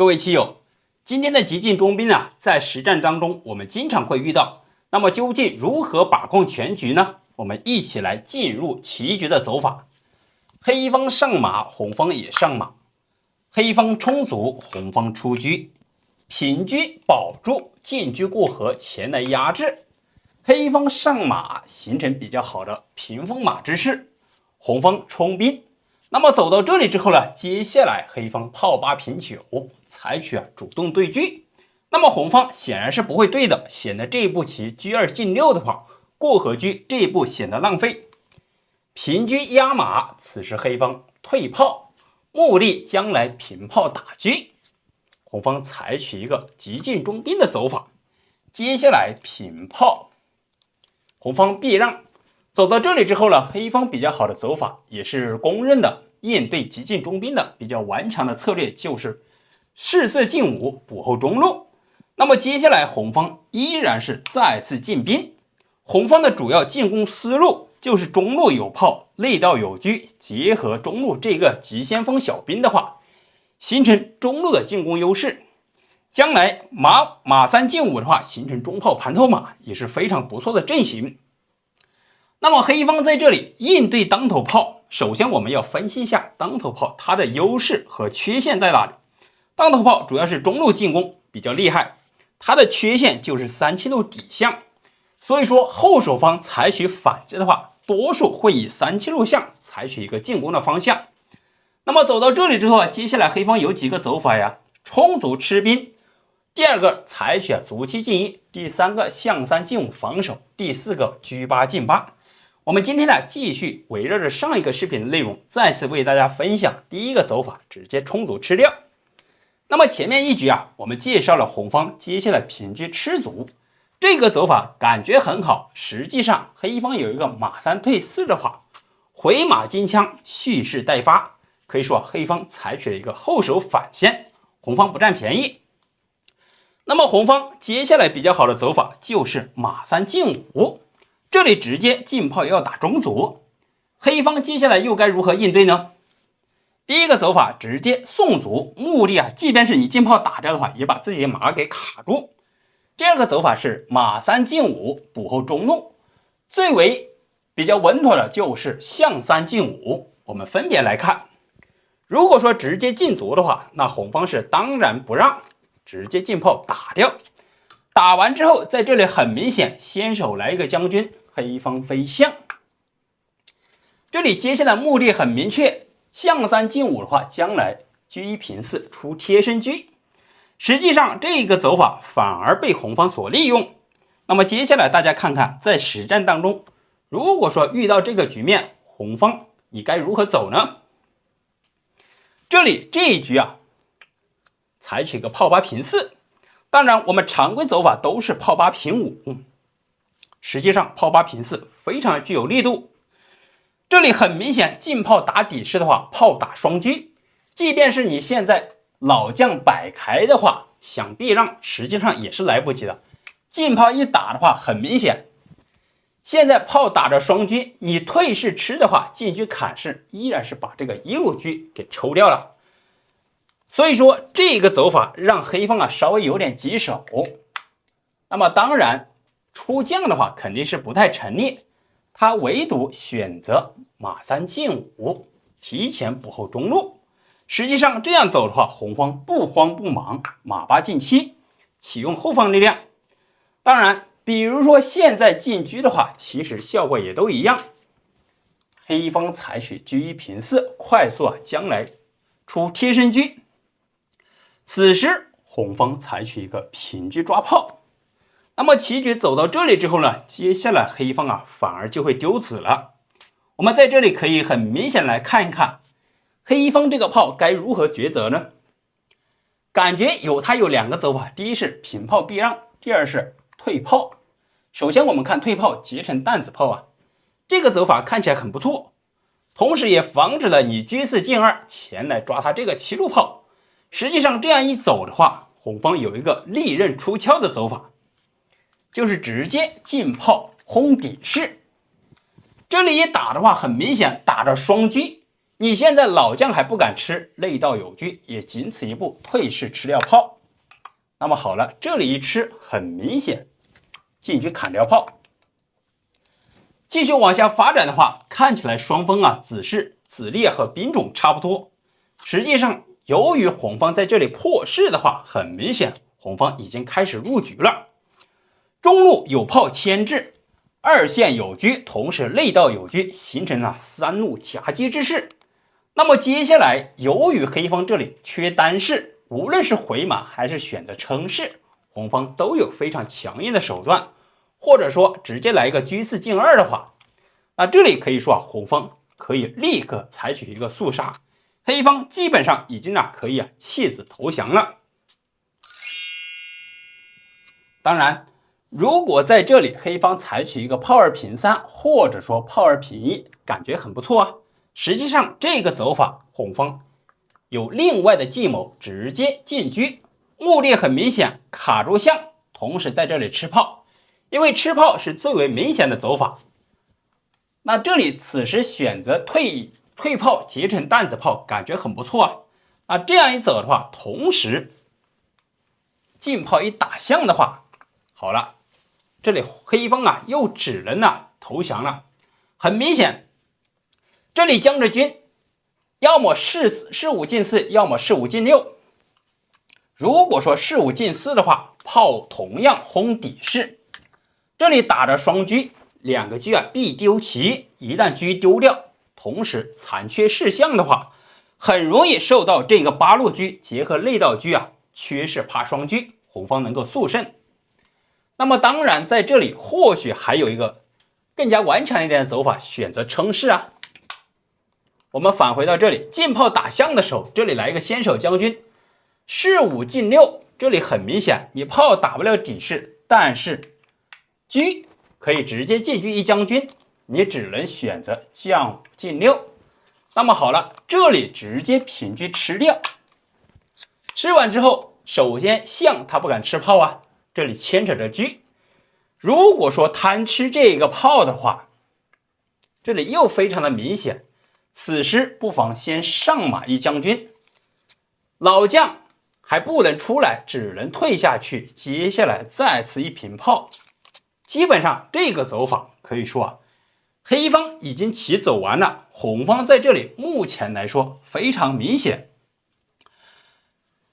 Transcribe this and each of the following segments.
各位棋友，今天的极进中兵啊，在实战当中我们经常会遇到。那么究竟如何把控全局呢？我们一起来进入棋局的走法。黑方上马，红方也上马，黑方冲卒，红方出车，平车保住，进车过河，前来压制。黑方上马，形成比较好的平风马之势，红方冲兵。那么走到这里之后呢，接下来黑方炮八平九，采取主动对车。那么红方显然是不会对的，显得这一步棋车二进六的话，过河车这一步显得浪费。平车压马，此时黑方退炮，目的将来平炮打车。红方采取一个极进中兵的走法，接下来平炮，红方避让。走到这里之后呢，黑方比较好的走法，也是公认的应对极进中兵的比较顽强的策略，就是士四进五，补后中路。那么接下来红方依然是再次进兵，红方的主要进攻思路就是中路有炮，内道有车，结合中路这个急先锋小兵的话，形成中路的进攻优势。将来马三进五的话，形成中炮盘头马，也是非常不错的阵型。那么黑方在这里应对当头炮，首先我们要分析一下当头炮它的优势和缺陷在哪里。当头炮主要是中路进攻比较厉害，它的缺陷就是376路底象，所以说后手方采取反击的话，多数会以376路象采取一个进攻的方向。那么走到这里之后啊，接下来黑方有几个走法呀？冲卒吃兵，第二个采取卒七进一，第三个象三进五防守，第四个车八进八。我们今天呢，继续围绕着上一个视频的内容，再次为大家分享第一个走法，直接冲卒吃掉。那么前面一局啊，我们介绍了红方接下来平车吃卒，这个走法感觉很好，实际上黑方有一个马三退四的话，回马金枪，蓄势待发，可以说黑方采取了一个后手反先，红方不占便宜。那么红方接下来比较好的走法就是马三进五，这里直接进炮要打中卒，黑方接下来又该如何应对呢？第一个走法直接送卒，目的即便是你进炮打掉的话，也把自己的马给卡住。第二个走法是马三进五，补后中路，最为比较稳妥的就是象三进五。我们分别来看，如果说直接进卒的话，那红方是当然不让，直接进炮打掉。打完之后，在这里很明显，先手来一个将军，黑方飞象。这里接下来目的很明确，象三进五的话，将来车一平四出贴身车。实际上这个走法反而被红方所利用。那么接下来大家看看，在实战当中，如果说遇到这个局面，红方你该如何走呢？这里这一局采取一个炮八平四。当然我们常规走法都是炮八平五，实际上炮八平四非常具有力度。这里很明显，进炮打底式的话，炮打双车，即便是你现在老将摆开的话，想避让实际上也是来不及的。进炮一打的话，很明显，现在炮打着双车，你退式吃的话，进车砍式依然是把这个一路车给抽掉了。所以说这个走法让黑方稍微有点棘手。那么当然出将的话肯定是不太成立，他唯独选择马三进五，提前补后中路。实际上这样走的话，红方不慌不忙，马八进七，启用后方力量。当然比如说现在进车的话，其实效果也都一样。黑方采取车一平四，快速将来出贴身车。此时红方采取一个平车抓炮。那么棋局走到这里之后呢，接下来黑方反而就会丢子了。我们在这里可以很明显来看一看，黑方这个炮该如何抉择呢？感觉它有两个走法，第一是平炮避让，第二是退炮。首先我们看退炮结成担子炮这个走法看起来很不错，同时也防止了你车四进二前来抓他这个7路炮。实际上这样一走的话，红方有一个利刃出鞘的走法，就是直接进炮轰底式。这里一打的话，很明显打着双车，你现在老将还不敢吃，内道有车，也仅此一步，退势吃掉炮。那么好了，这里一吃，很明显进车砍掉炮。继续往下发展的话，看起来双方啊子势、子力和兵种差不多。实际上，由于红方在这里破势的话，很明显红方已经开始入局了。中路有炮牵制，二线有车，同时内道有车，形成了三路夹击之势。那么接下来，由于黑方这里缺单势，无论是回马还是选择撑势，红方都有非常强硬的手段，或者说直接来一个车4进2的话，那这里可以说红方可以立刻采取一个速杀，黑方基本上已经可以弃子投降了。当然，如果在这里黑方采取一个炮2平3，或者说炮2平1，感觉很不错啊。实际上这个走法，红方有另外的计谋，直接进车，目的很明显，卡住象，同时在这里吃炮，因为吃炮是最为明显的走法。那这里此时选择退炮结成弹子炮，感觉很不错啊。这样一走的话，同时进炮一打象的话，好了，这里黑方又只能投降了。很明显，这里江浙军要么士5进4，要么士5进6。如果说士5进4的话，炮同样轰底势。这里打着双车，两个车必丢齐，一旦车丢掉，同时残缺士象的话，很容易受到这个8路车结合内道车缺士怕双车，红方能够速胜。那么当然在这里或许还有一个更加顽强一点的走法，选择撑势我们返回到这里，进炮打象的时候，这里来一个先手将军，士5进6，这里很明显你炮打不了底势，但是车可以直接进车一将军，你只能选择将5进6。那么好了，这里直接平车吃掉。吃完之后，首先象他不敢吃炮这里牵扯着车。如果说贪吃这个炮的话，这里又非常的明显，此时不妨先上马一将军，老将还不能出来，只能退下去，接下来再次一平炮。基本上这个走法可以说黑方已经棋走完了，红方在这里目前来说非常明显，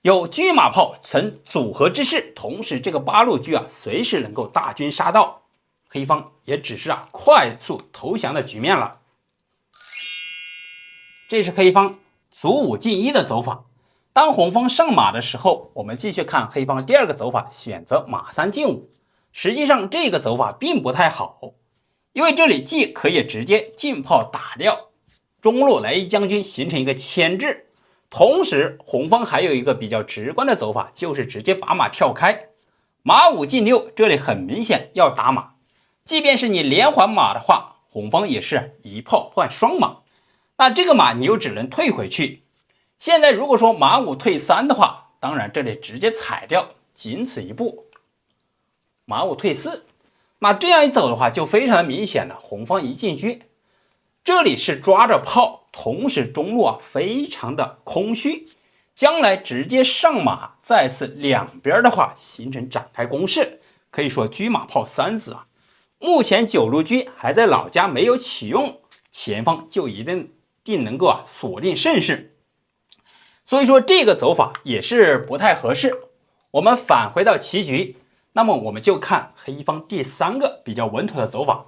有车马炮成组合之势，同时这个8路车随时能够大军杀到，黑方也只是快速投降的局面了。这是黑方卒5进1的走法。当红方上马的时候，我们继续看黑方第二个走法，选择马3进5。实际上这个走法并不太好，因为这里既可以直接进炮打掉，中路来一将军形成一个牵制，同时红方还有一个比较直观的走法，就是直接把马跳开，马5进6，这里很明显要打马，即便是你连环马的话，红方也是一炮换双马，那这个马你又只能退回去。现在如果说马5退3的话，当然这里直接踩掉，仅此一步，马5退4，那这样一走的话就非常明显了，红方一进车，这里是抓着炮，同时中路非常的空虚，将来直接上马，再次两边的话形成展开攻势，可以说车马炮3子目前9路车还在老家没有启用，前方就一定能够锁定胜势。所以说这个走法也是不太合适。我们返回到棋局，那么我们就看黑方第3个比较稳妥的走法，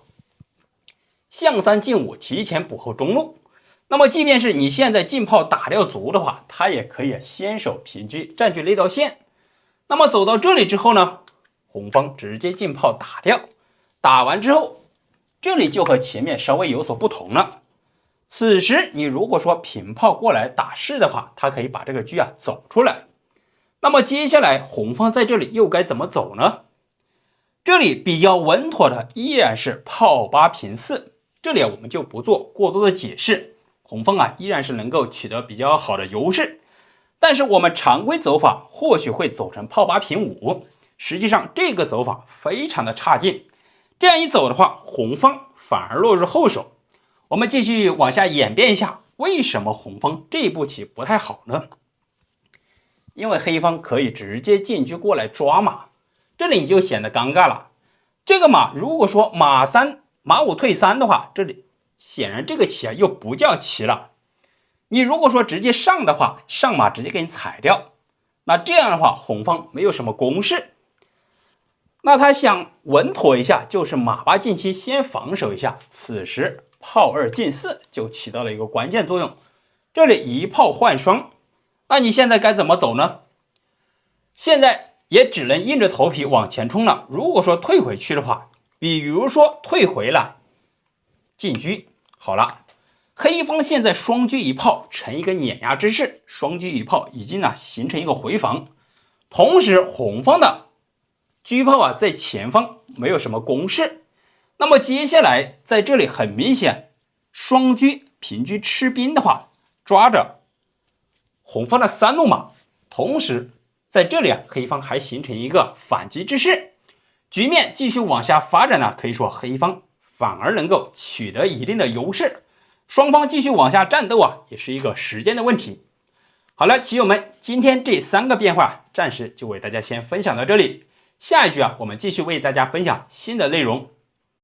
象3进5，提前补后中路。那么即便是你现在进炮打掉卒的话，他也可以先手平车占据内道线。那么走到这里之后呢，红方直接进炮打掉，打完之后，这里就和前面稍微有所不同了。此时你如果说平炮过来打士的话，他可以把这个车走出来。那么接下来红方在这里又该怎么走呢？这里比较稳妥的依然是炮8平4，这里我们就不做过多的解释，红方依然是能够取得比较好的优势。但是我们常规走法或许会走成炮8平5，实际上这个走法非常的差劲，这样一走的话，红方反而落入后手。我们继续往下演变一下，为什么红方这一步棋不太好呢？因为黑方可以直接进车过来抓马，这里你就显得尴尬了。这个马如果说马3马5退3的话，这里显然这个棋又不叫棋了。你如果说直接上的话，上马直接给你踩掉，那这样的话红方没有什么攻势。那他想稳妥一下，就是马8进7先防守一下，此时炮2进4就起到了一个关键作用。这里一炮换双，那你现在该怎么走呢？现在也只能硬着头皮往前冲了。如果说退回去的话，比如说退回了进车，好了，黑方现在双车一炮成一个碾压之势，双车一炮已经形成一个回防，同时红方的车炮在前方没有什么攻势。那么接下来在这里很明显，双车平车吃兵的话，抓着红方的3路马，同时在这里黑方还形成一个反击之势，局面继续往下发展可以说黑方反而能够取得一定的优势，双方继续往下战斗也是一个时间的问题。好了，棋友们，今天这3个变化暂时就为大家先分享到这里，下一局我们继续为大家分享新的内容。